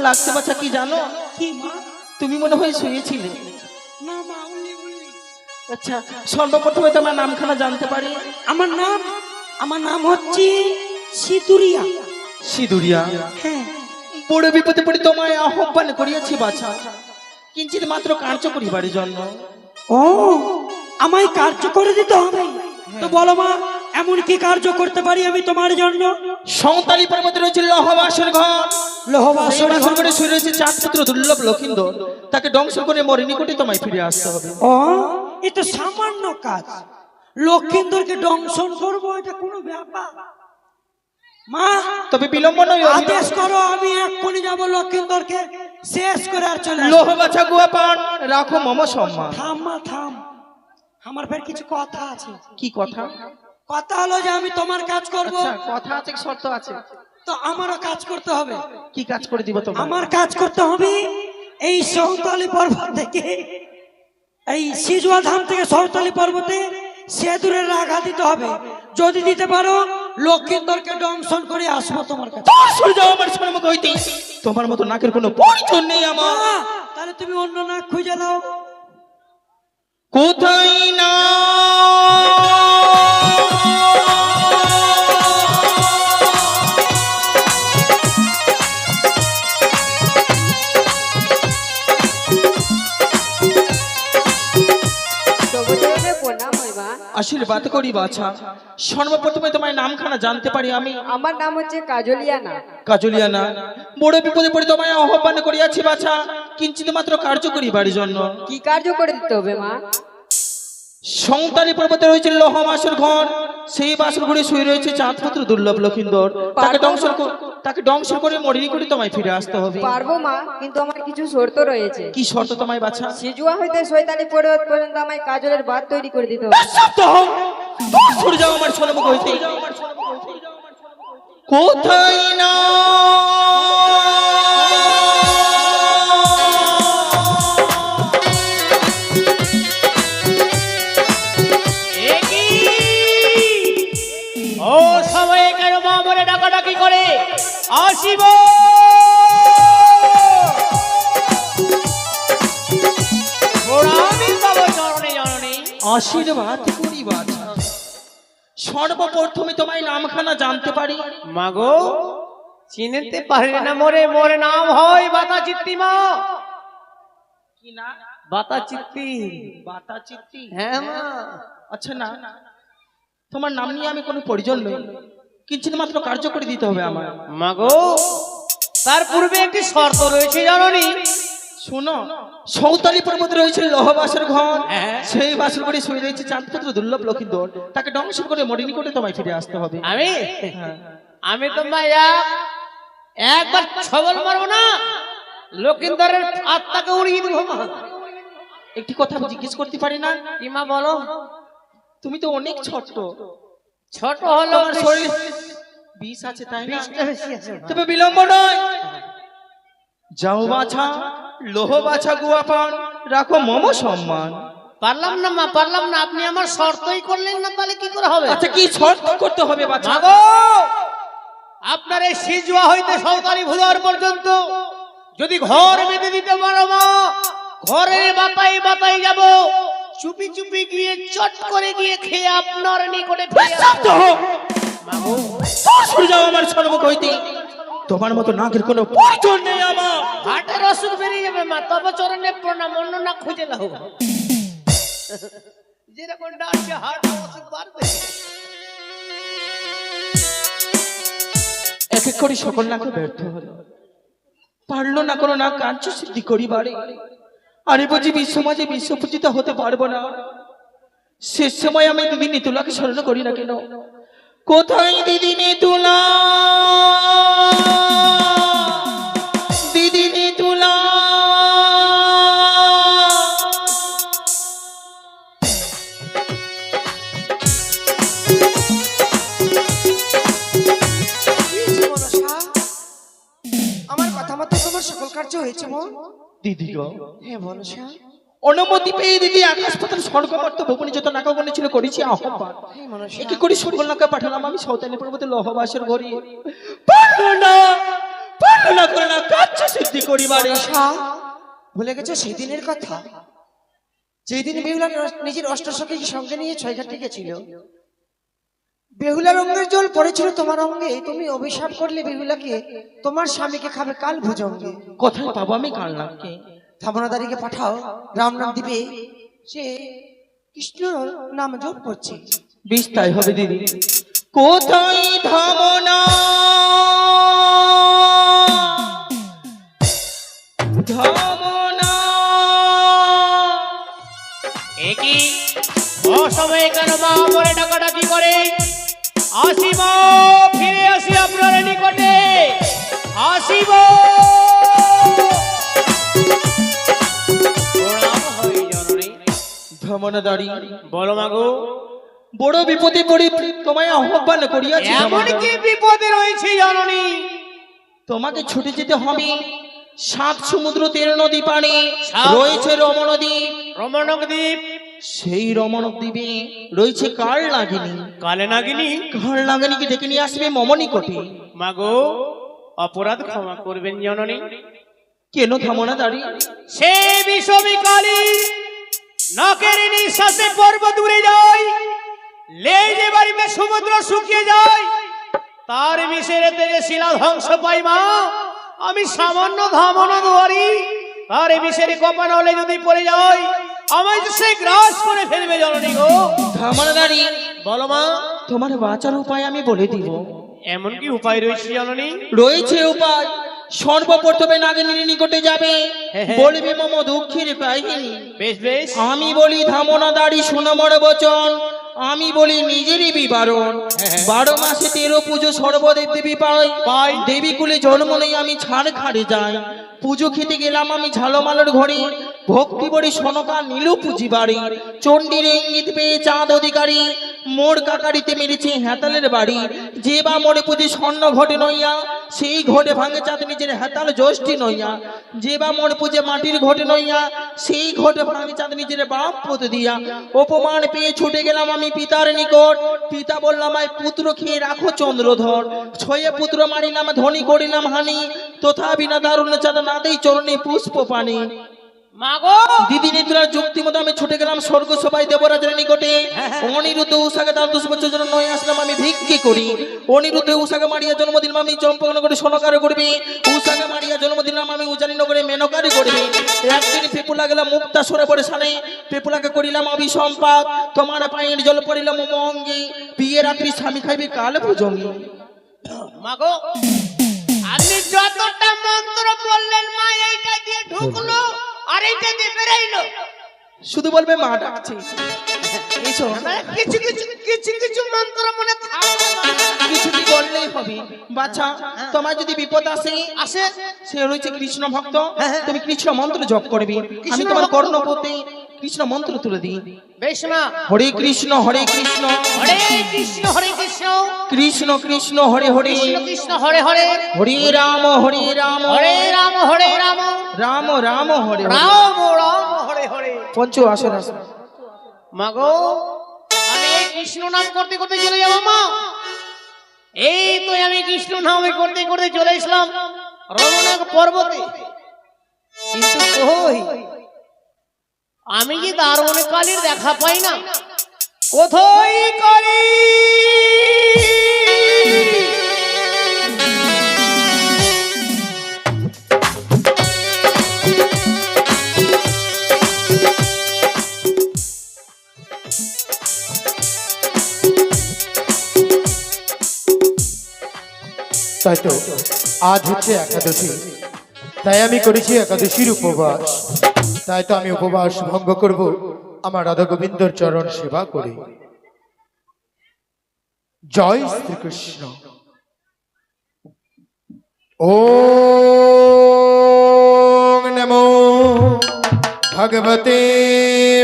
লাগছে বাছা কি জানো? কি মা? তুমি মনে হয় শুয়েছিলে। না মা, উল্লি উল্লি। আচ্ছা, সর্বপ্রথমে তোমার নামখানা জানতে পারি? আমার নাম হচ্ছে সিঁদুরিয়া। সিঁদুরিয়া। হ্যাঁ। বড় বিপদে পড়ে তোমায় আহ্বান করিয়াছি বাছা, কিঞ্চিত মাত্র কার্য করিবার জন্য। ও, আমায় কার্য করে দিতে হবে? তো বলো মা, এমন কি কার্য করতে পারি আমি তোমার জন্য? সংতালি পর্বতে রয়েছে লহবাসের ঘর, লহবাসের ঘর করে শুয়ে রয়েছে চাঁদ পুত্র দুর্লভ লক্ষিন্দর, তাকে ধ্বংস করে মরে নিকটে তোমায় ফিরে আসতে হবে। ও, এটা সামান্য কাজ। লক্ষিন্দরকে দংশন করবো, এটা কোনো ব্যাপার? মা, তবে বিলম্ব নয়, আদেশ করো, আমি এক্ষুনি যাবো লক্ষিন্দরকে শেষ করে আর চলে আসবো। লোহবাছা গুয়া পান রাখো মম সম্মান। থাম মা, থাম। আমার ফের কিছু কথা আছে। কি কথা? কথা হলো যে আমি তোমার কাজ করব। আচ্ছা, কথা আছে, শর্ত আছে। তো আমারও কাজ করতে হবে। কি কাজ করে দিব তোমার? আমার কাজ করতে হবে এই সৌতালি পর্বত থেকে, এই সিজুয়া ধাম থেকে সৌতালি পর্বতে সেদুরের রাগা দিতে হবে। যদি দিতে পারো, লক্ষিন্দরকে দংশন করে আসবো তোমার কাছে। সরে যাও আমার সম্মুখ হইতে, তোমার মতো নাকের কোনো পরিচয় নেই আমার। তাহলে তুমি অন্য নাক খুঁজে দাও। কোথায় না আশীর্বাদ করি বাছা। সর্বপ্রথমে তোমার নামখানা জানতে পারি আমি? আমার নাম হচ্ছে কাজলিয়ানা। কাজলিয়ানা। বড় বিপদে পড়ে তোমায় আহ্বান করিয়াছি বাছা, কিঞ্চিত মাত্র কার্য করিবার জন্য। কি কার্য করে দিতে হবে মা? সংতালি পর্বতে রয়েছে লহবাসের ঘর, সেই বাসর ঘরে শুয়ে রয়েছে চাঁদ পুত্র দুর্লভ লক্ষিন্দর, তাকে দংশন করে মরিনি করে তোমায় ফিরে আসতে হবে। পারবো মা, কিন্তু আমার কিছু শর্ত রয়েছে। কি শর্ত তোমায় বাছা? সিজুয়া হইতে শয়তানি পর্বত পর্যন্ত আমায় কাজলের বাঁধ তৈরি করে দিতে হবে। সরে যাও আমার সম্মুখ হইতে। কোথায় না ও সবাই কেন মা বলে ডাকাডাকি করে আসিব? আশীর্বাদ করি বাছা। সর্বপ্রথমে তোমায় নামখানা জানতে পারি? মাগো, চিনতে পারলে না মোরে? মোরে নাম হয় বাতা চিত্তি মা। কি না? বাতা চিত্তি। বাতা চিত্তি? হ্যাঁ মা। আচ্ছা, না তোমার নাম নিয়ে আমি কোনো পরিজন নই, কিঞ্চিত মাত্র কার্য করে দিতে হবে আমার। মাগো, তার পূর্বে একটি শর্ত রয়েছে জাননি? শোনো, সৌতালি পর্বতে রয়েছে লহবাসের ঘর, সেই বাসর করে শুয়ে রয়েছে চাঁদ পুত্র দুর্লভ লক্ষিন্দর, তাকে দংশন করে মরিনি করে তোমায় ফিরে আসতে হবে। আমি তো মায়া একবার ছবল মারবো না, লক্ষিন্দরের আত্মাকে উড়িয়ে দেবো মা। একটি কথা জিজ্ঞেস করতে পারি না? কি মা বলো? তুমি তো অনেক ছোট। ছোট হলো শরীর বিষ আছে তাই না? বেশি আছে। তবে বিলম্ব নয়, যাও বাছা, লোহ বাছা গুয়া পান রাখো মম সম্মান। পারলাম না মা, পারলাম না। আপনি আমার শর্তই করলেন না, তাহলে কি করে হবে? আচ্ছা, কি শর্ত করতে হবে বাছা? মাগো, আপনার এই সিজুয়া হইতে সৌতালি ভুলার পর্যন্ত যদি ঘর বেঁধে দিতে পারো মা, ঘরের বাতাই বাতাই যাব, চুপি চুপি গিয়ে চট করে গিয়ে খেয়ে আপনার নিকটে ফিরে আসবো। মাগো, সরে যাও আমার সম্মুখ হইতে, তোমার মতো নাকের কোনো পরিচয় নেই আমার। হাটের রসুন বেরিয়ে যাবে মা, তবে চরণে প্রণাম, অন্য না খুঁজে নাও। যেরকম ডাকছে হাট রসুন বাড়বে। এক এক করে সকল নাকে ব্যর্থ হলো, পারলো না কোনো না কার্য সিদ্ধি করিবারে। আরে বুঝি বিশ্বমাজে বিশ্বপূজিত হতে পারবো না। শেষ সময় আমি দিদি নিতুলাকে স্মরণ করি না কেন? কোথায় দিদি নিতুলা, দিদি নিতুলা? আমার কথা মতো তোমার সকল কার্য হয়েছে মা? দিদি গো, হ্যাঁ বলো সা। অনুমতি পেয়ে দিদি আকাশ পাতাল স্বর্গমর্ত ভুবনে যত নাকাগণে ছিল করেছি আহ্বান। একে করে সকল নাকা পাঠালাম আমি সৌতালি পর্বতে লহবাসের ঘরে। পারলো না করে না কার্য সিদ্ধি করিবারে ভুলে গেছো সেই দিনের কথা, যেদিন বেহুলা নিজের অষ্টসখীকে সঙ্গে নিয়ে ছয়ঘাটে গেছিল। বেহুলার অঙ্গের জল পড়েছিল তোমার অঙ্গে, তুমি অভিশাপ করলে বেহুলাকে তোমার স্বামীকে খাবে কাল ভুজঙ্গে। কোথায় পাবো আমি কাল নামকে? থামনাদারিকে পাঠাও, রাম নাম দিবে, সে কৃষ্ণ নাম জপ করছে। বেশ তাই হবে দিদি। কোথায় ধামনা ধামনা একই অসময়ে কেন মা বলে ডাকাডাকি করে? আসিব, ফিরে আসি আপনার নিকটে, আসিব। প্রণাম হই জননী। ধামনা দাঁড়ি বলো মাগো, বড় বিপদে পড়ে তোমায় আহ্বান করিয়াছি। এমন কি বিপদে রয়েছে জননী? তোমাকে ছুটে যেতে হবে 7 সমুদ্র 13 নদী পানি সাত- রয়েছে রমণদ্বীপ। রমণদ্বীপ, সেই রমণদ্বীপে রয়েছে কাল নাগিনী। কালে নাগিনী। কাল নাগিনীকে ডেকে নিয়ে আসবে মমনি কোটে। মাগো, অপরাধ ক্ষমা করবেন জননী। কেন ধামনা দাঁড়ি? সে বিষবিকালী নাকের নিঃশ্বাসে পর্বত উড়ে যায়, লেজে বাড়িতে সমুদ্র শুকিয়ে যায়, তার বিষের তেজে শিলা ধ্বংস পাই মা। আমি সামান্য ধামনা দুয়ারি, তার বিষের কপানলে যদি পড়ে যায়, আমায় তো সে গ্রাস করে ফেলবে জননী গো। ধামনা দাঁড়ি বলো মা, তোমার বাঁচার উপায় আমি বলে দিব। এমন কি উপায় রয়েছে জননী? রয়েছে উপায়। সর্বপ্রথমে নাগিনীর নিকটে যাবে, হ্যাঁ, হ্যাঁ। বলবে মম দুঃখের কাহিনী। বেশ বেশ। আমি বলি ধামনা দাঁড়ি শোনো মোর বচন, আমি বলি নিজেরই বিবরণ। হ্যাঁ। 12 মাসে 13 পুজো সর্বদেব দেবী পাই। পাই। দেবী কুলে জন্ম নেই আমি ছাড় খাড়ে যাই। পুজো খেতে গেলাম আমি ঝালমালের ঘরে, ভক্তি বড়ি সনকা নীল পুঁজি বাড়ি। চণ্ডীর ইঙ্গিত পেয়ে চাঁদ অধিকারী, মোর কাকারিতে মেরেছে হেতালের বাড়ি। যে বা মোরে পুজে স্বর্ণ ঘটে নইয়া, সেই ঘটে ভাঙে চাঁদ নিজের হেতাল জ্যোষ্ঠী নইয়া। যে বা মোর পুজে মাটির ঘটে নইয়া, সেই ঘটে ভাঙে চাঁদ নিজের বাপ পুত দিয়া। অপমান পেয়ে ছুটে গেলাম আমি পিতার নিকট, পিতা বললাম আয় পুত্র খেয়ে রাখো চন্দ্রধর। 6 পুত্র মারিলাম ধনী করিলাম হানি, তথাপি না দারুণ চাঁদ না দেই চরণে পুষ্প পানি। মাগো, দিদি নিদ্রার যুক্তি মতো আমি ছুটে গেলাম স্বর্গ সবাই দেবরাজের নিকটে। অনিরুদ্ধ উষাকে তার 10 বছর জন্য নয় আসলাম আমি ভিক্ষে করি। অনিরুদ্ধ উষাকে মারিয়া জন্মদিন আমি চম্পকনগরে সনকার করবে, উষাকে মারিয়া জন্মদিন আমি উজানি নগরে মেনকারি করবে। একদিন পেপুলা গেলাম মুক্তা সরে পড়ে সানে, পেপুলাকে করিলাম অভিসম্পাদ। তোমার পায়ের জল পড়িলাম মঙ্গে, বিয়ে রাত্রি স্বামী খাইবে কাল ভুজঙ্গি। মাগো, আপনি যতটা মন্ত্র বললেন মা এইটা দিয়ে ঢুকলো আর এইটা দিয়ে বেরাইলো। শুধু বলবে মা ডাকছে। এসো, কিছু কিছু কিছু কিছু মন্ত্র মনে থাকবে মা। কিছু কি করলেই হবে। বাচ্চা, তোমার যদি বিপদ আসে আসে সে রয়েছে কৃষ্ণ ভক্ত, তুমি কৃষ্ণ মন্ত্র জপ করবে। আমি তোমার ভক্ত। কর্ণপথে কৃষ্ণ মন্ত্র তুলে দিই। বেশ মা। হরে কৃষ্ণ হরে কৃষ্ণ হরে কৃষ্ণ হরে কৃষ্ণ, কৃষ্ণ কৃষ্ণ হরে হরে, কৃষ্ণ কৃষ্ণ হরে হরে, হরে রাম হরে রাম, হরে রাম হরে রাম, রাম রাম হরে হরে। রাম রাম হরে হরে। পঞ্চ আসর আসর। মাগো, আমি এই কৃষ্ণ নাম করতে করতে চলে যাবো মা। এই তো আমি কৃষ্ণ নাম করতে করতে চলে এসলাম রমনাক পর্বতে, কিন্তু কই আমি যে দারুণ কালীর দেখা পাই না। কোথায় কালী? তাই তো আজ হচ্ছে একাদশী, তাই আমি করেছি একাদশীর উপবাস। তাই তো আমি উপবাস ভঙ্গ করব আমার রাধা গোবিন্দর চরণ সেবা করে। জয় শ্রীকৃষ্ণ। ওম নমো ভগবতে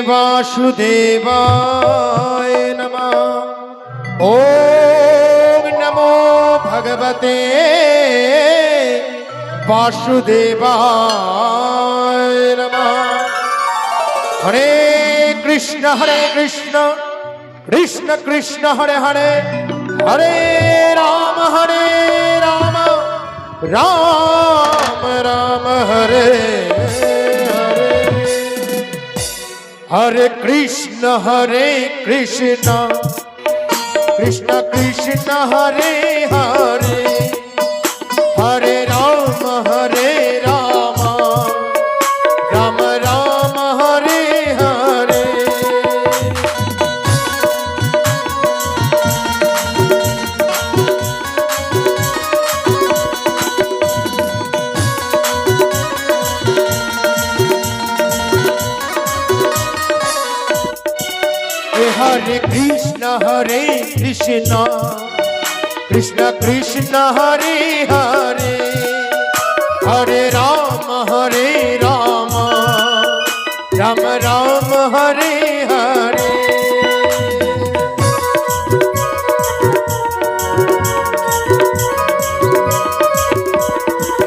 বাসুদেবায় নমঃ। ওম নমো ভগবতে বাসুদেবায় নমঃ। হরে কৃষ্ণ কৃষ্ণ কৃষ্ণ হরে হরে, হরে রাম রাম রাম রাম হরে হরে কৃষ্ণ কৃষ্ণ কৃষ্ণ হরে হরে হরে রাম রাম রাম হরে হরে हरे कृष्ण कृष्ण कृष्ण हरे हरे हरे राम राम राम हरे हरे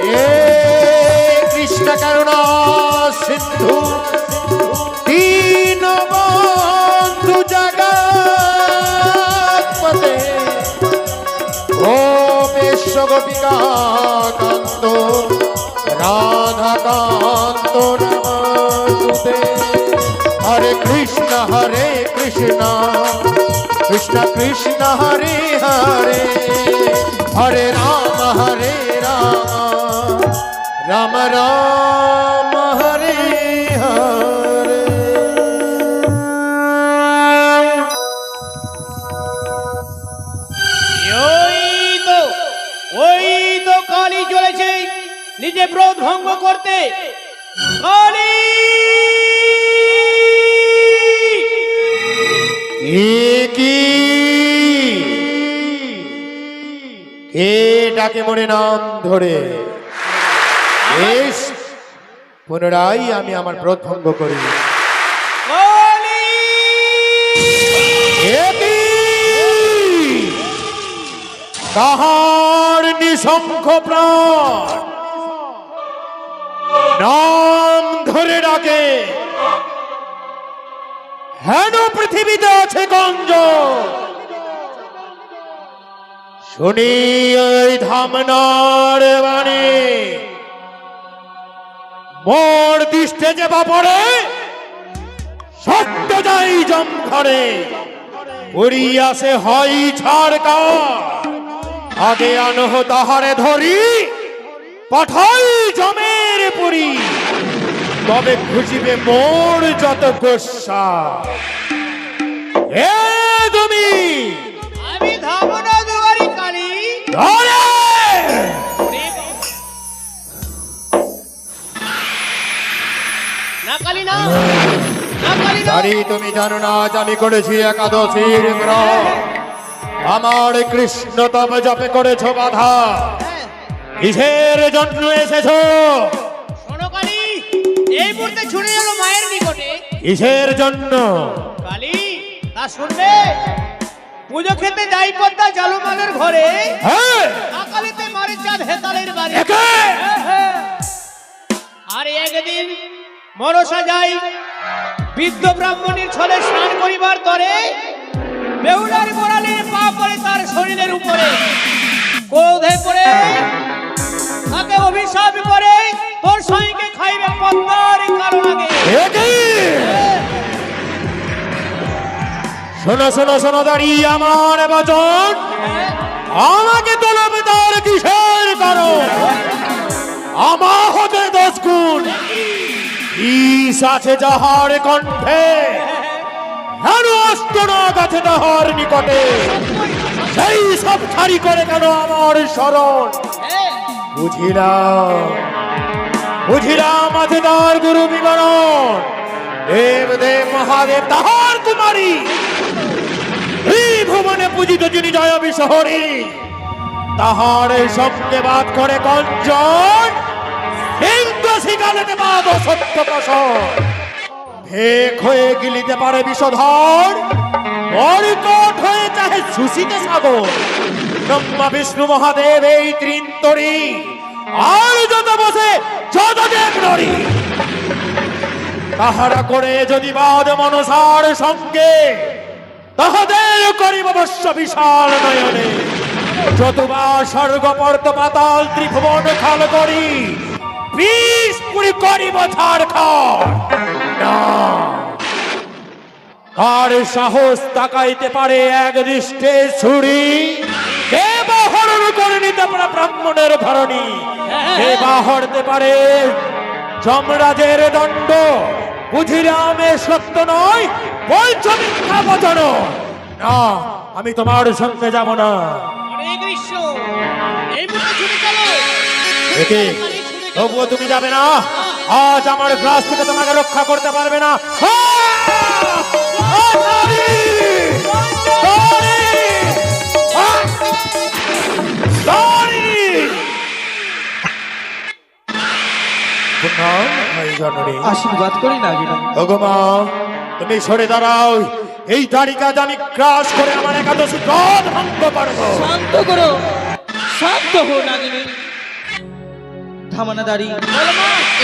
हे कृष्ण करुणा सिंधु दीनबंधु जगत्पते गोपेश गोपिका कांत राधा कांत नमस्ते हरे कृष्ण कृष्ण कृष्ण हरे हरे हरे राम राम राम हरे हरे ওই তো কালী চলেছে নিজে ব্রত ভঙ্গ করতে। কালী কি কে ডাকে মনে নাম ধরে এস পুনরায় আমি আমার ব্রত ভঙ্গ করি। কালী এ কি কাহার নিঃশঙ্খ প্রাণ নাম ধরে ডাকে হেন পৃথিবীতে আছে গঞ্জ শুনি ওই ধামনার বাণী মোর দৃষ্টে যে বাপরে সত্য যাই জম ঘরে পড়িয়াছে হয় ছাড়কা আগে আনহ তাহারে ধরি পাঠাই জমের পুরী তবে খুঁজিবে মোর যত গোস্বা এ তুমি আমি ধামনা দুয়ারি কালী। ধরে না কালী না, না কালী না। জানি তুমি জানো না আজ আমি করেছি একাদশীর ব্রত আমার কৃষ্ণ তবে জপে করেছো বাধা কিসের জন্য এসেছো শোনো কালী, এই মুহূর্তে ছুটে এলো মায়ের নিকটে। কিসের জন্য কালী তা শুনবে, পুজো খেতে যাই পদ্মা জালুমালের ঘরে হ্যাঁ সকালেতে মারে চাঁদ হেতালের বাড়ি। একে আর একদিন মনসা যাই বৃদ্ধ ব্রাহ্মণীর ছলে স্নান করিবার তরে বেহুলার গোড়ালির পা পড়ে তার শরীরের উপরে ক্রোধে পড়ে তাকে অভিশাপ করে তোর স্বামীকে খাইবে পদ্মার কারণ আগে। একে শোনো শোনো শোনো দাঁড়িয়ে আমার বচন আমাকে তোলবে তার কিসের কারণ আমা হতে 10 গুণ বিষ আছে যাহার কণ্ঠে হেন অষ্টনাগ আছে তাহার নিকটে সেই সব ছাড়ি করে কেন আমার শরণ বুঝিলাম আছে তার গুরু বিবরণ দেব দেব মহাদেব তাহার কুমারী এই ভুবনে পূজিত যিনি জয় বিশহরী তাহার সঙ্গে বাদ করে কঞ্চন সিংহ শিকালেতে বাদ সত্য কসর ভেক হয়ে গিলিতে পারে বিষধর মরকট হয়ে চাহে সুশীতে সাগর ব্রহ্মা বিষ্ণু মহাদেব এই ত্রিন্তরী আর যত বসে যত দেব নরী তাহারা করে যদি বাদ মনসার সঙ্গে তাহাদের করিব অবশ্য বিশাল নয়নে যতবা স্বর্গ পর্ত পাতাল ত্রিভুবন খাল করি বিষ করিব ছাড়খাড়। না, কার সাহস তাকাইতে পারে এক দৃষ্টে ছুরি, কে বা হরণ করে নিতে পারে ব্রাহ্মণের ধরণী, কে বা হরতে পারে যমরাজের দণ্ড। বুঝিলামে সত্য নয়, বলছ মিথ্যা বচন। না, আমি তোমার সঙ্গে যাব না। অনেক দৃশ্য এই মুহূর্তে ছুটে চলো। একে তবুও তুমি যাবে না। আজ আমার গ্রাস থেকে তোমাকে রক্ষা করতে পারবে না। আশীর্বাদ করি নাগিনী। ভগমা, তুমি সরে দাঁড়াও। এই তারিকা আমি ক্রাশ করে আমার একাদশী ক্রোধ ভঙ্গ করবো। শান্ত করো, শান্ত হো নাগিনী। থামানা দাঁড়ি,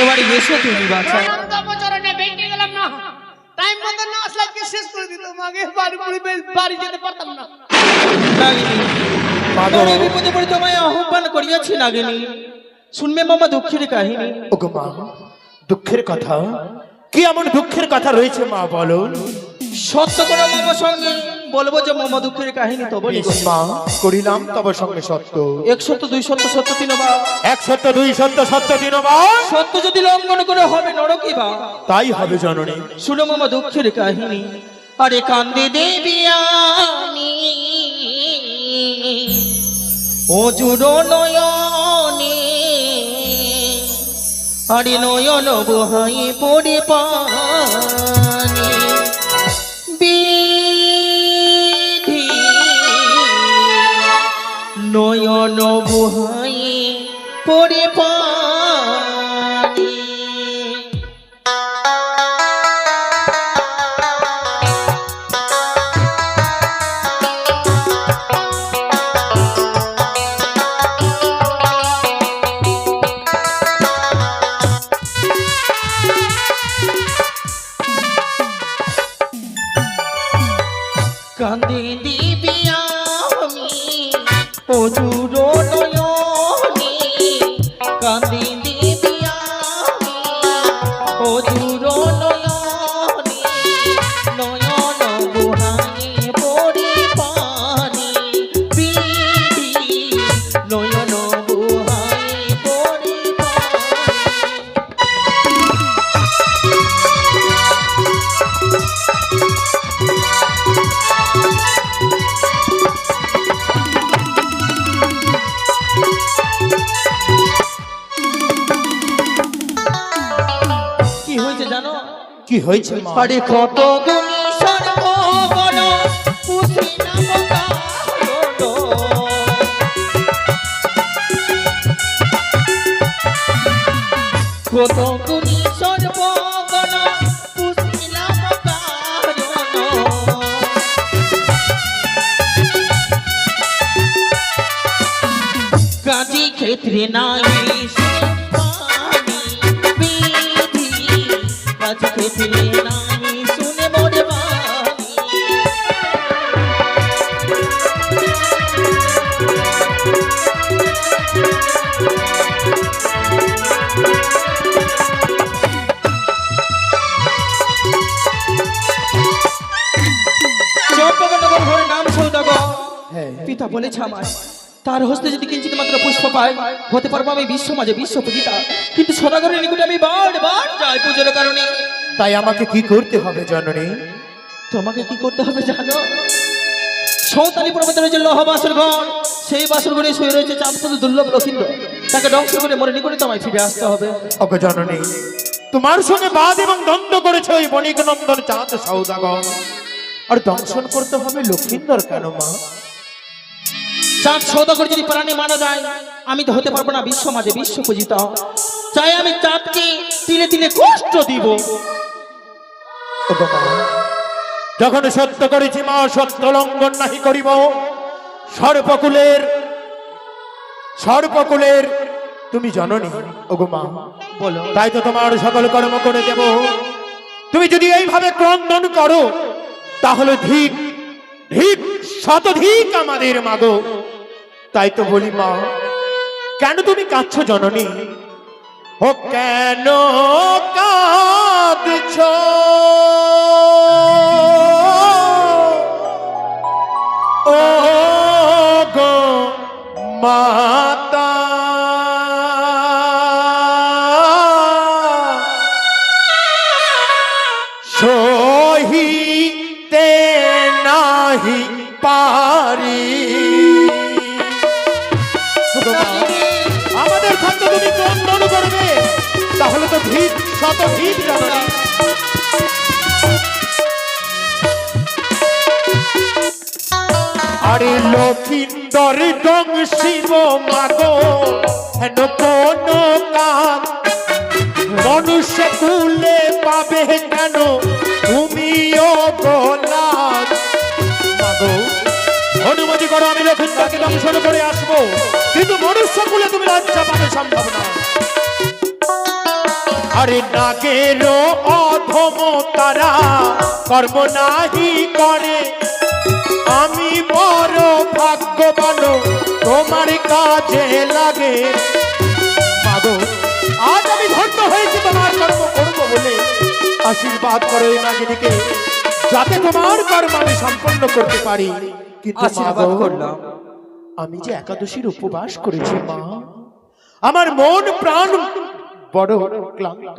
এবারে এসো তুমি বাছা। অনন্ত বছরে বেঁকে গেলাম না, টাইম মতো না আসলে আজকে শেষ করে দিত। মাগে বাড়ি যেতে পারতাম না। নাগিনী, বড় বিপদে পড়ে তোমায় আহ্বান করিয়াছি নাগিনী। শুনবে মামা দুঃখের কাহিনী। ওগো মা, দুঃখের কথা? কি এমন দুঃখের কথা রয়েছে মা, বলো। সত্য করে মামা সঙ্গে বলবো যে মামা দুঃখের কাহিনী তো বলি। মা, করিলাম তব সঙ্গে সত্য। এক সত্য, দুই সত্য, সত্য তিন বা। এক সত্য, দুই সত্য, সত্য তিন বা। সত্য যদি লঙ্ঘন করে হবে নরকই বা। তাই হবে জননী। শুনো মামা দুঃখের কাহিনী। আরে কান্দে দেবী আমি ও জুড়ো নয়নে, আরে নয়ন বহাই পড়ে পানি। বিধি নয়ন বহাই পড়ে পানি। কান্দে দিবি আমি ও জুড়ো নয়নে, কান্দে দিবি আমি ও জুড়ো নয়নে, নয়ন বুহাই পড়ে পানি। বিধি নয়ন বুহাই পড়ে কি হয়েছে জানো? কি হয়েছে মা? আরে কত গুণী সর্বগণ পুষি নাম কারণ, কত গুণী সর্বগণ পুষি নাম কারণ। কাজী ক্ষেত্রে নাই ক্ষেত্রে নাই শুনে মরে বাণী। চম্পকনগর ঘরে নাম সৌদাগর। পিতা বলেছে আমায় তার হস্তে যদি কিঞ্চিত মাত্র পুষ্প পায় হতে পারবো আমি বিশ্ব মাঝে বিশ্ব পূজিতা। কিন্তু সদাগরের নিকটে আমি বারবার যাই পুজোর কারণে। তাই আমাকে কি করতে হবে জননী? তোমাকে কি করতে হবে জানো? সৌতালি পর্বতে রয়েছে লহ বাসর ঘর, সেই বাসর ঘরে শুয়ে রয়েছে চাঁদপুর দুর্লভ লক্ষিন্দ্র। তাকে ধ্বংস করে মরে নিকটে তোমায় ফিরে আসতে হবে। ওগো জননী, তোমার সঙ্গে বাদ এবং দ্বন্দ্ব করেছে ওই বণিক নন্দন চাঁদ সৌদাগর, আর দংশন করতে হবে লক্ষিন্দর কেন মা? চাঁদ সৌদাগর যদি প্রাণে মারা যায় আমি তো হতে পারবো না বিশ্ব মাঝে বিশ্ব পূজিতা। চাই আমি চাঁদকে তিলে তিলে কষ্ট দিব। ওগো মা, যখন সত্য করেছি মা, সত্য লঙ্ঘন নাহি করিব। সর্বকুলের তুমি জননী। ওগো মা, বলো তাই তো তোমার সকল কর্ম করে দেব। তুমি যদি এইভাবে ক্রন্দন করো তাহলে ধিক ধিক শতধিক আমাদের মাগো। তাই তো বলি মা, কেন তুমি কাঁদছো জননী? ও কেন কাঁদছ ও গো মাতা সহিতে নাহি পারি আমাদের খাদ্য তুমি ক্রন্দন করবে তাহলে তো ভিত শত ভিত জানানি আরে লক্ষিন্দর ডং শিব মাগো হেন কোন কাজ মনুষ্য কুলে পাবে কেন তুমিও গোলাপ মাগো অনুমতি করো আমি লক্ষিন্দরকে দংশন করে আসবো কিন্তু মনুষ্য কুলে তুমি লজ্জা পাবে সম্ভব না আরে নাগের অধম তারা কর্ম নাহি করে আমি বড় ভাগ্যবান তোমার কাজে লাগে মাগো আজ আমি ধন্য হয়েছি তোমার কর্ম করবো বলে আশীর্বাদ করো এই নাগিনীকে যাতে তোমার কর্ম আমি সম্পন্ন করতে পারি কিন্তু আশীর্বাদ মাগো, করলাম। আমি যে একাদশীর উপবাস করেছি মা আমার মন প্রাণ বড় ক্লান্ত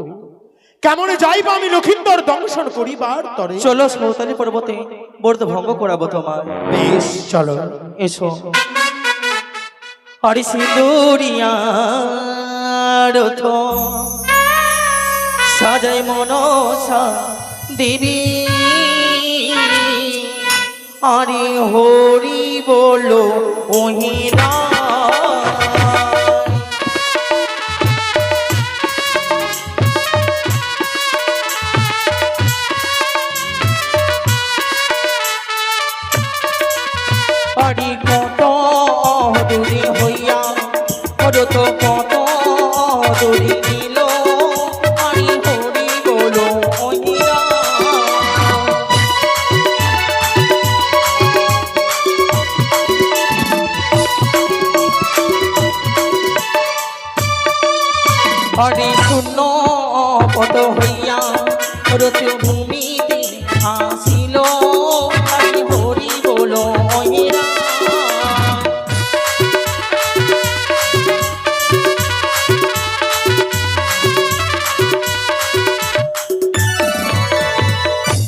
কেমনে যাইবা আমি লক্ষিন্দর দংশন করিবার তরে চলো সৌতালি পর্বতে ব্রত ভঙ্গ করাবো তোমার। বেশ চলো এসো হরি সিঁদুরিয়া রথ সাজাই মনসা দেবী আরে হরি বলো ওহিরা হরি কত দূরে হইয়া হরত কত দূরে দিল হরি হরি বলো ওহিরা হরি শূন্য পদ হইয়া রচ ভূমিতে আসিল হরি হরি বলো ওহিরা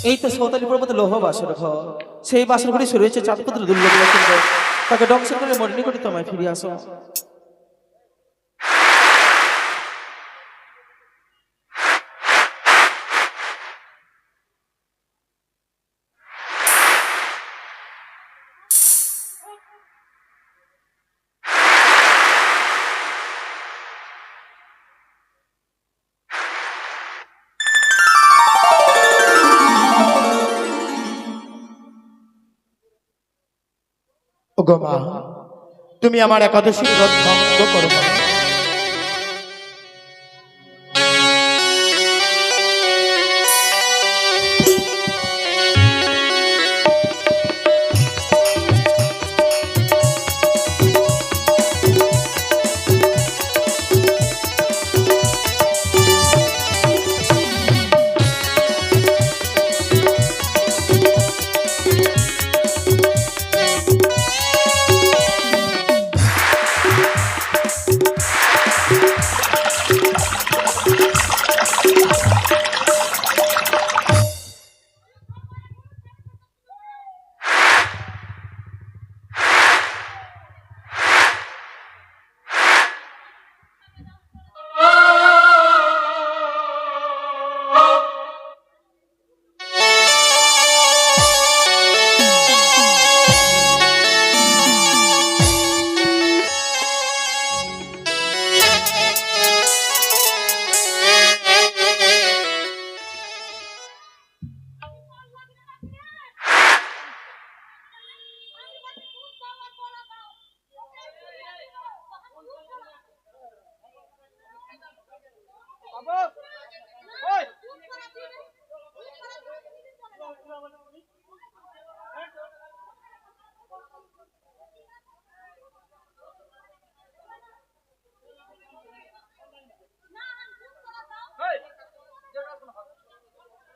এই তো সৌতালি পর্বতে লৌহ বাসর ঘর সেই বাসর ঘরে শুরু হয়েছে চাঁদপুত্র দুর্লভ লক্ষিন্দর তাকে ডংসন করে মরণি করে তোমায় ফিরে আসো ওগো মা তুমি আমার একাদশীর ব্রত ভঙ্গ করো না।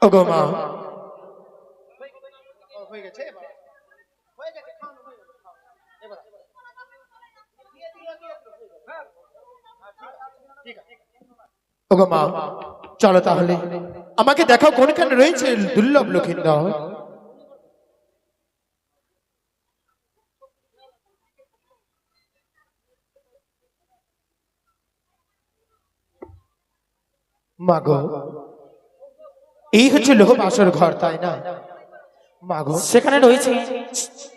ওগো মা, ওগো মা, চলো তাহলে আমাকে দেখাও কোনখানে রয়েছে দুর্লভ লক্ষিন্দর। মাগো, এই হচ্ছে লোহ বাসর ঘর, তাই না মাগো? সেখানে রয়েছে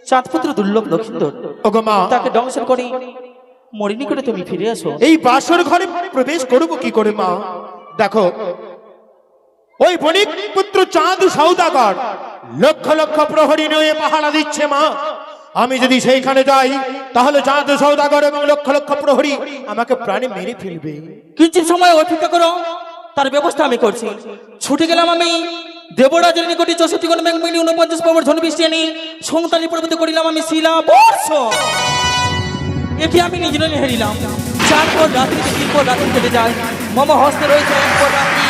চাঁদপুত্র দুর্লভ লক্ষিন্দর। ওগো মা, তাকে দংশন করে মরিনি করে তুমি ফিরে আসো। এই বাসর ঘরে প্রবেশ করবো কি করে মা? দেখো, ওই বণিক পুত্র চাঁদ সৌদাগর লক্ষ লক্ষ প্রহরী নিয়ে পাহারা দিচ্ছে মা। আমি যদি সেইখানে যাই তাহলে চাঁদ সৌদাগর এবং লক্ষ লক্ষ প্রহরী আমাকে প্রাণে মেরে ফেলবে। কিঞ্চিত সময় অপেক্ষা করো, তার ব্যবস্থা আমি করছি। ছুটে গেলাম আমি দেবরাজের নিকটে 64 গণ মেঘমিনি 49 পবর ঝন বৃষ্টি আনি সংতানি পর্বতে করিলাম আমি শিলা বর্ষ। একে আমি নিজ নয় হেরিলাম। 4 পর রাত্রিতে 3 পর রাত্রি কেটে যায়। মম হস্তে রয়েছে 1 পর রাত্রি,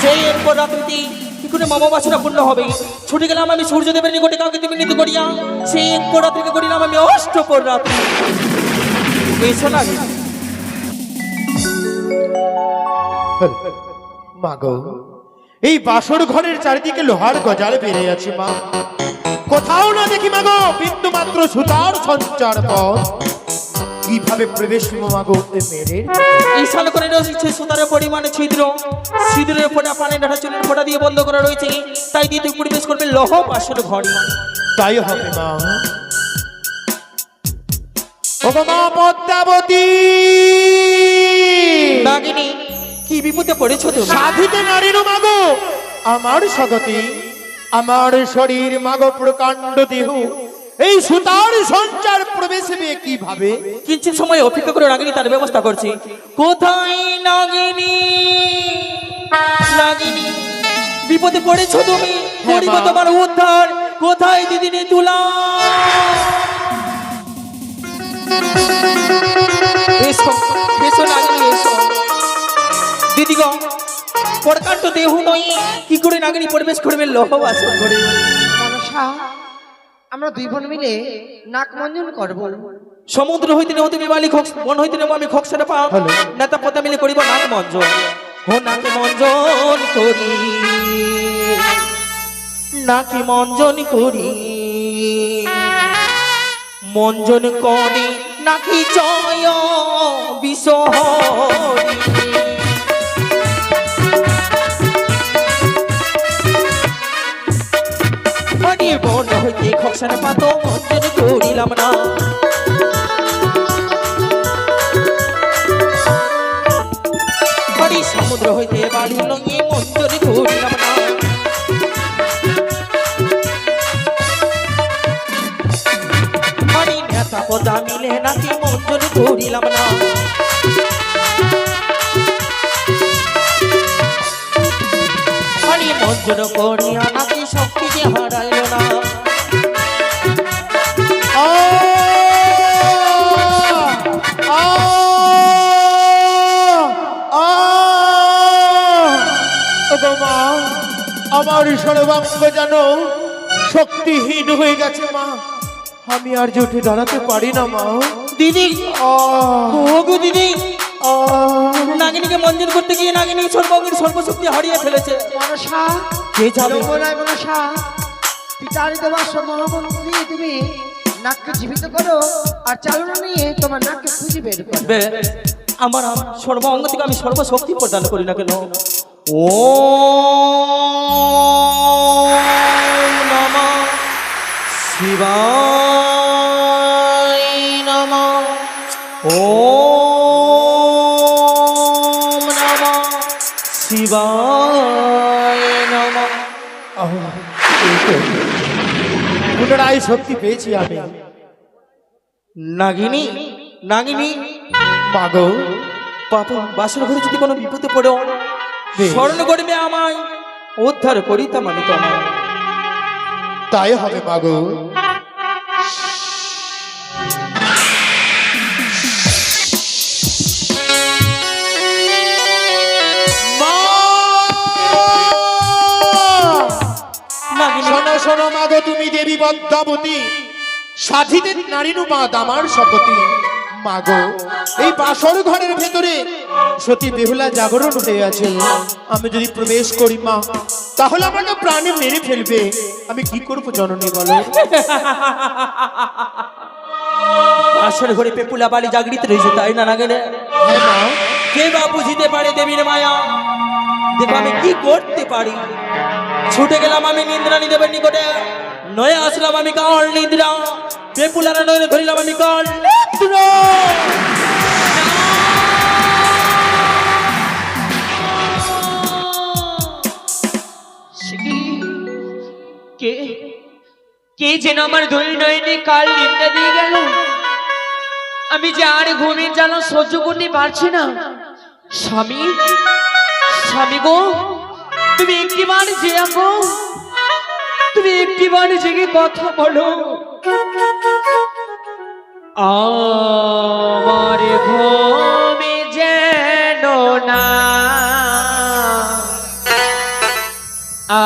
সেই 1 পর রাত্রিতে কি করে মম বাসনা পূর্ণ হবে। ছুটে গেলাম আমি সূর্যদেবের নিকটে কাউকে মিলিত করিয়া সেই 1 পর রাত্রিকে করিলাম আমি 8 পর রাত্রি। এসো না মাগো, এই বাসর ঘরের চারিদিকে লোহার গজাল বেড়ে আছে মা। কোথাও না দেখি মাগো বিন্দু মাত্র সুতার সঞ্চার পথ। কিভাবে প্রবেশ মাগো মেরে? ঈশান করে রয়েছে সুতারের পরিমাণে ছিদ্র, ছিদ্রের ফোঁটা পানি ঢাকা চুলের ফোঁটা দিয়ে বন্ধ করা রয়েছে। তাই দিয়ে তুই প্রবেশ করবে লৌহ বাসর ঘরে। তাই হবে মা। ওগো মা পদ্মাবতী, নাগিনী, কি বিপদে পড়েছো তুমি? সাধিতে নারীর মাগো আমার স্বগতি, আমার শরীর মাগো প্রকাণ্ড দেহ এই সুতার সঞ্চার প্রবেশ হবে কিভাবে? কিঞ্চিত সময় অপেক্ষা করে নাগিনী তার ব্যবস্থা করছি। কোথায় নাগিনী? নাগিনী, বিপদে পড়েছো তুমি, করিব তোমার উদ্ধার। কোথায় দিদিনী তুলা? এসো এসো নাগিনী এসো। দিদিগো, প্রকাণ্ড দেহ নয়, কি করে নাগিনী প্রবেশ করবে লৌহ বাসর ঘরে? মনসা, আমরা 2 বোন মিলে নাক মঞ্জন করব। সমুদ্র হইতে নেমে তুমি বালি খোক, বন হইতে নেমে আমি খোকসাটা পা নেতা পতা মিলে করিব নাক মঞ্জন। ও নাকে মঞ্জন করি, নাকি মঞ্জন করি, মঞ্জন করি নাকি জয় বিশ্বহরি। হরি বন হইতে খোকসাটা পাত মঞ্জন করিলাম না। হরি সমুদ্র হইতে বালি লইয়ে মঞ্জন করিলাম না। হরি নেতা পদা মিলে নাকি মঞ্জন করিলাম না। হরি মঞ্জন করিয়া নাকি শক্তি যে হারাইল না। আমার সর্বাঙ্গ যেন শক্তিহীন হয়ে গেছে মা। আমি আর যে উঠে দাঁড়াতে পারি না মা। দিদি, ওগো দিদি, নাগিনীকে মঞ্জন করতে গিয়ে নাগিনী সর্বাঙ্গের সর্বশক্তি হারিয়ে ফেলেছে। মনসা, কে যাবে? লোকনায় মনসা, পিতারিত বাস মহামন্ত্র দিয়ে তুমি নাককে জীবিত করো আর চালনা নিয়ে তোমার নাককে খুঁজে বের করো। আমার সর্বাঙ্গ থেকে আমি সর্বশক্তি প্রদান করি না কেন? ও নমঃ শিবায় নমঃ। ওম নমঃ শিবায় নমঃ। পুনরায় শক্তি পেয়েছি আমি। নাগিনী, নাগিনী, মাগো, বাবা বাসর ঘরে যদি কোনো বিপদে পড়ো স্মরণ করবে আমায়, উদ্ধার করিতাম আমি তোমায়। তাই হবে মাগো। মা শোনো মাগো তুমি দেবী পদ্মাবতী, সাথীদের নারীনুপাত আমার শপথি। মাগো এই বাসর ঘরের ভেতরে সতী বেহুলা জাগরণ হয়ে আছে, আমি যদি প্রবেশ করি মা তাহলে আমাকে প্রাণে মেরে ফেলবে, আমি কি করবো জননী বলো? আসর ঘরে পেপুলা বাড়ি জাগরিত রয়েছে, তাই না না গেলে হ্যাঁ মা, কে বা বুঝিতে পারে দেবীর মায়া? দেখো আমি কি করতে পারি। ছুটে গেলাম আমি নিদ্রানি দেবের নিকটে, নয়ে আসলাম আমি কাল নিদ্রা, পেপুলারা নয়ে ধরিলাম আমি কাল নিদ্রা। কে কে যেন আমার দুই নয়নে কাল নিন্দা দিয়ে গেল। আমি যে আর ঘুমের জ্বালা সহ্য করতে পারছি না। স্বামী, স্বামী গো, তুমি একটিবার জেগে গো, তুমি একটিবার জেগে কথা বলো। আমার ঘুমে যেন না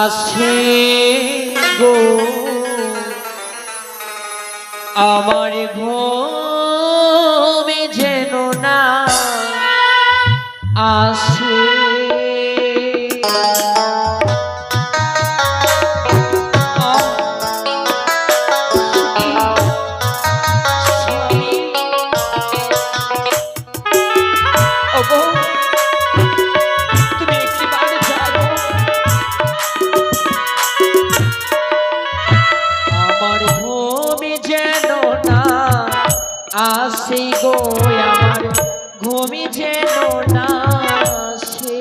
আসে গো, আমার ঘুমে যেন না আসে। তুমি একটি বাইরে যাও, আমার ঘুমে যেন না আসে গো, আমার ঘুমে যেন না আসে।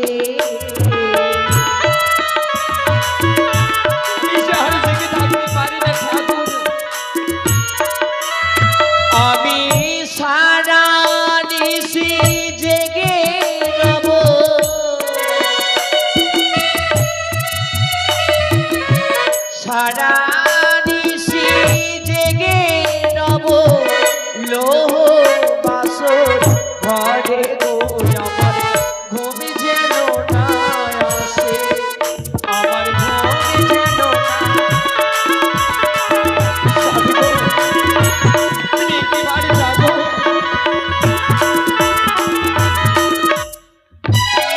আমি যে আর জেগে থাকতে পারি না ঠাকুর, আমি সারা নিশি জেগে রব, সারা নিশি জেগে রব, লোহ বাসর ঘরে গো, আমার ঘুমে যেন না আসে, আমার ঘুমে যেন না। স্বামী গো, তুমি একেবারে যাবো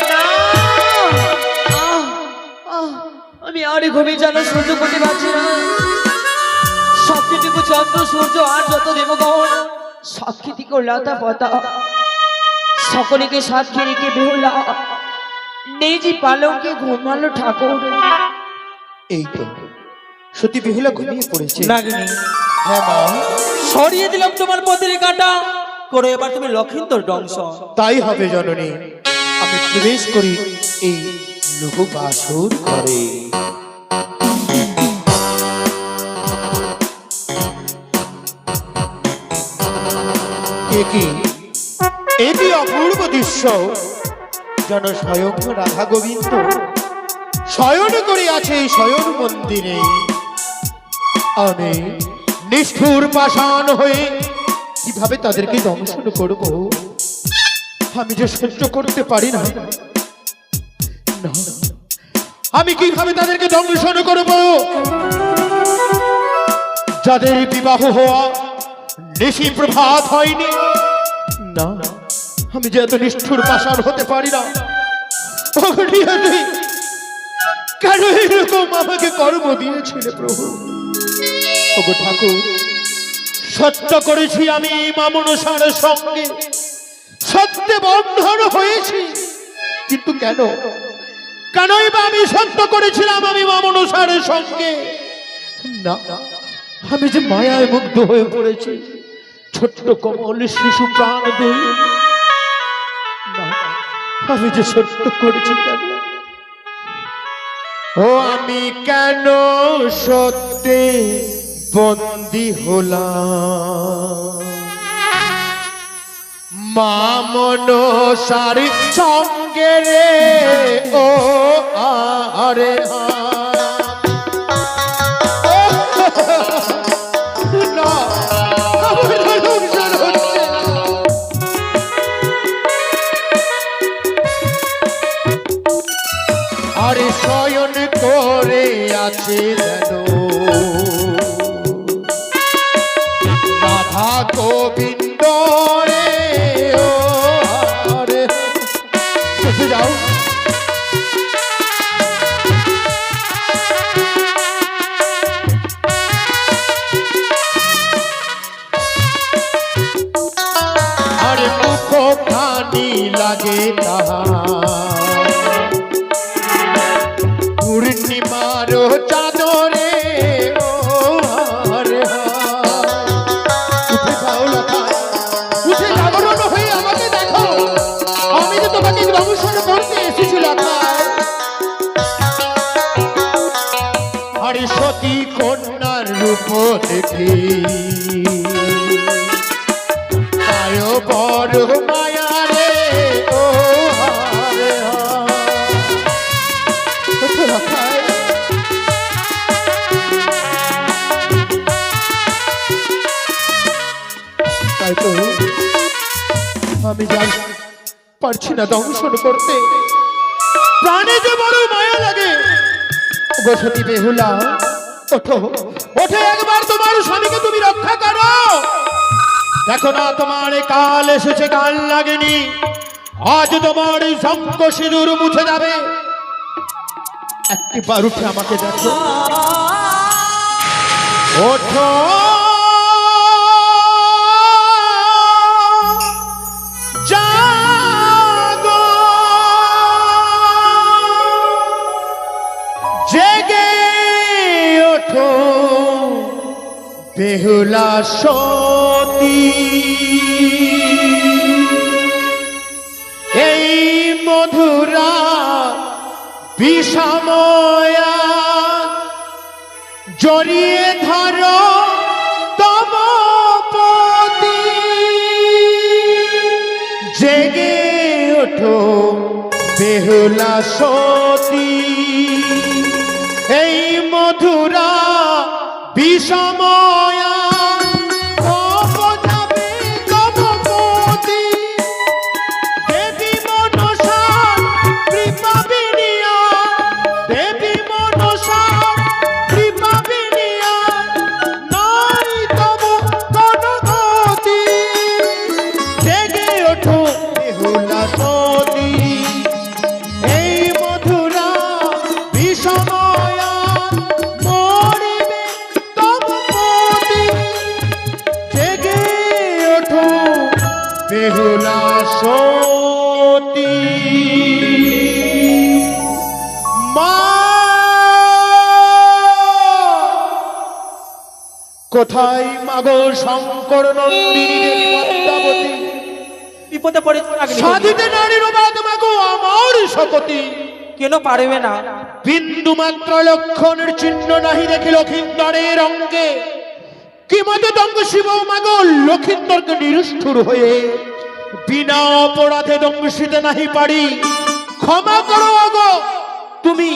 না। আমি আর ঘুমিয়ে যেন সহ্য করতে পারছি না। সবকিছু চন্দ্র সূর্য আর যত দেবগণ সাক্ষী লতা পাতা সকলকে সাক্ষী রেখে বেহুলা নেজি পালঙ্কে ঘুমালো ঠাকুর। এই তো সতী বেহুলা ঘুমিয়ে পড়েছে। নাগিনী, হ্যাঁ মা, সরিয়ে দিলাম তোমার পথের কাটা, করো এবার তুমি লক্ষিন্দর দংশ। তাই হবে জননী, আমি প্রবেশ করি এই লোক বাসর ঘরে। এটি অপূর্ব দৃশ্য, যেন স্বয়ং রাধা গোবিন্দ শয়ন করে আছে এই শয়ন মন্দিরে। আমি নিষ্ঠুর পাষাণ হয়ে কিভাবে তাদেরকে দংশন করব, আমি যে সহ্য করতে পারি না। না, আমি কিভাবে তাদেরকে দংশন করব? যাদের বিবাহ হওয়া নিশি প্রভাত হয়নি, না, আমি যে এত নিষ্ঠুর পাষাণ হতে পারি না। কেন এরকম আমাকে কর্ম দিয়েছিলে প্রভু? ওগো ঠাকুর, সত্য করেছি আমি মামনসার সঙ্গে, সত্যে বন্ধন হয়েছি, কিন্তু কেন কেনই বা আমি সত্য করেছিলাম আমি মামনসার সঙ্গে? না, আমি যে মায়ায় মুগ্ধ হয়ে পড়েছি, ছোট্ট কোমল শিশু প্রাণ দুই। না, আমি যে সত্য করেছি কেন? ও আমি কেন সত্যে বন্দী হলাম মামনসার সঙ্গে রে? ও আরে আরে শয়ন করে আছে যেন রাধা গোবিন্দ রে ও আরে কোথায় যাও আরে মুখ খানি লাগে তাহার পূর্ণিমার চাদরে ও আরে উঠে যাও লতায় উঠে জাগরণ হয়ে আমাকে দেখো আমি তো তোমাকে দংশন করতে এসেছি লতায় আরে সতী কন্যার রূপ দেখি আয় বড় মায়া রে ও আরে লতায় তাই তো আমি যাই পারছি না দংশন করতে প্রাণে যে বড় মায়া লাগে গো সতী বেহুলা ওঠো ওঠে একবার তোমার স্বামীকে তুমি রক্ষা করো দেখো না তোমার কাল এসেছে কাল লাগেনি আজ তোমার এই শঙ্খ সিঁদুর মুছে যাবে একটিবার উঠে আমাকে দেখো ওঠো জাগো জেগে ওঠো বেহুলা সতী এই মধুরা বিষময়া জড়িয়ে ধরো তমপতি জেগে ওঠো বেহুলা সতী এই মধুরা বিষময়া অবধাবে তমপতি দেবী মনসা কৃপা বিনিয়া দেবী মনসা কৃপা বিনিয়া নাই তব কোন গতি জেগে ওঠো বেহুলা সতী এই মধুরা বিষময়া মরিবে তমপতি জেগে ওঠো বেহুলা সতী মা কোথায় মাগো শঙ্কর নন্দিনী দেবী পদ্মাবতী বিপদে পড়ে নাগিনী সাধিতে নারীর বাদ মাগো আমার শপতি কেন পারবে না বিন্দু মাত্র লক্ষণের চিহ্ন নাহি দেখি লক্ষিন্দরের অঙ্গে কি মতে দঙ্গ শিব মাগো লক্ষিন্দরকে নিরুষ্ঠুর হয়ে বিনা অপরাধে দংশিতে নাহি পারি ক্ষমা করো গো তুমি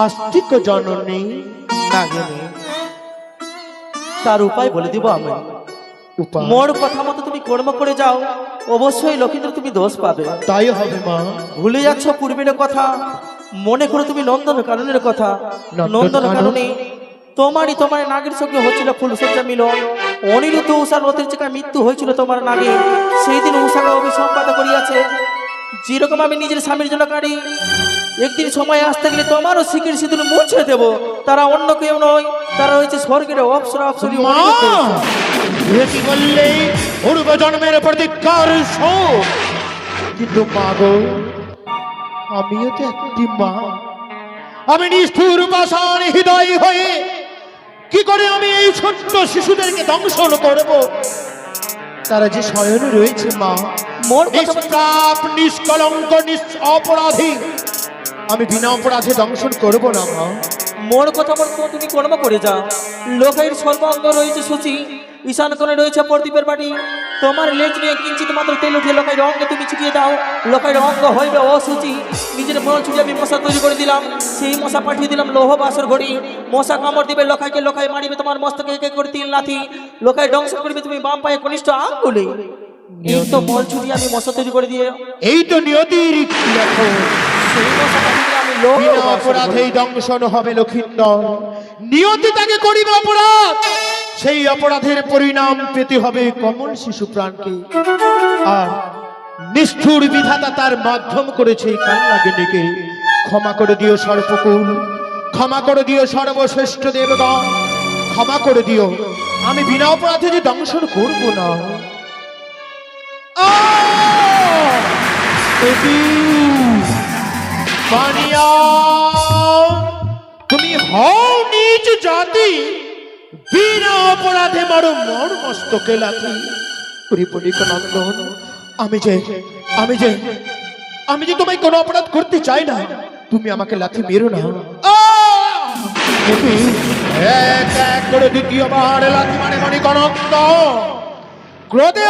আস্তিক জননী নাগিনী তার উপায় বলে দিব আমি উপায় মোর কথা মতো তুমি কর্ম করে যাও অবশ্যই লক্ষিন্দর তুমি দোষ পাবে তাই হবে মা ভুলে যাচ্ছ পূর্বের কথা মনে করো তুমি নন্দন কাননের কথা নন্দন কাননে তোমার নাগের সঙ্গে হচ্ছিল ফুলসজ্জা মিলন অনিরুদ্ধ উষার রথের চেকায় মৃত্যু হয়েছিল তোমার নাগে সেই দিন উষাকে অভিসম্পাদ করিয়াছে যেরকম আমি নিজের স্বামীর জন্য কারি একদিন সময় আসতে গেলে তোমারও শিখির সিঁদুর মুছে দেব তারা অন্য কেউ নয় তারা হয়েছে স্বর্গের অপ্সরা অপ্সরী মা কি বললে পূর্ব জন্মের প্রতিজ্ঞার শোক কিন্তু মা গো আমিও তো একটি মা আমি নিষ্ঠুর পাষাণ হৃদয় হয়ে কি করে আমি এই ছোট্ট শিশুদেরকে দংশন করব তারা যে শয়নে রয়েছে মা মোর কথা নিষ্পাপ নিষ্কলঙ্ক অপরাধী আমি বিনা অপরাধে দংশন করব না মা মোর কথা মতো তুমি কর্ম করে যাও লোকের সর্বাঙ্গ রয়েছে সূচি ঈশান কোণে রয়েছে প্রদীপের বাড়ি তোমার লেজ নিয়ে কিঞ্চিত মাত্র তেল উঠিয়ে লোকের অঙ্গে তুমি ছিটিয়ে দাও লোকের অঙ্গ হইবে অসুচি নিজের মন ছুটি আমি মশা তৈরি করে দিলাম সেই মশা পাঠিয়ে দিলাম লোহ বাসর ঘড়ি মশা কামড় দিবে লোকাইকে লোকাই মারিবে তোমার মস্তকে এক এক করে 3 লাথি লোকাই ধ্বংস করবে তুমি বাম পায়ে কনিষ্ঠ আঙ্গুলে এই তো মল ছুটি আমি মশা তৈরি করে দিয়ে এই তো নিয়তির লেখো সেই মশা পাঠিয়ে দিলে আমি বিনা অপরাধেই দংশন হবে লক্ষিন্দর। নিয়তি তাকে করিবে অপরাধ, সেই অপরাধের পরিণাম পেতে হবে কমল শিশু প্রাণকে। আর নিষ্ঠুর বিধাতা তার মাধ্যম করেছে কান্নাগিনীকে। ক্ষমা করে দিও সর্বকুল, ক্ষমা করে দিও সর্বশ্রেষ্ঠ দেবগণ, ক্ষমা করে দিও। আমি বিনা অপরাধে যে দংশন করব না। পানিয়া, তুমি হও নিজ জাতি, বিনা অপরাধে মারো মর মস্তকে লাথি। নন্দন, আমি যে তোমায় কোনো অপরাধ করতে চাই না, তুমি আমাকে লাথি মেরো না। এক এক করে দ্বিতীয়বার লাথি মানে মণিকনক ক্রোধে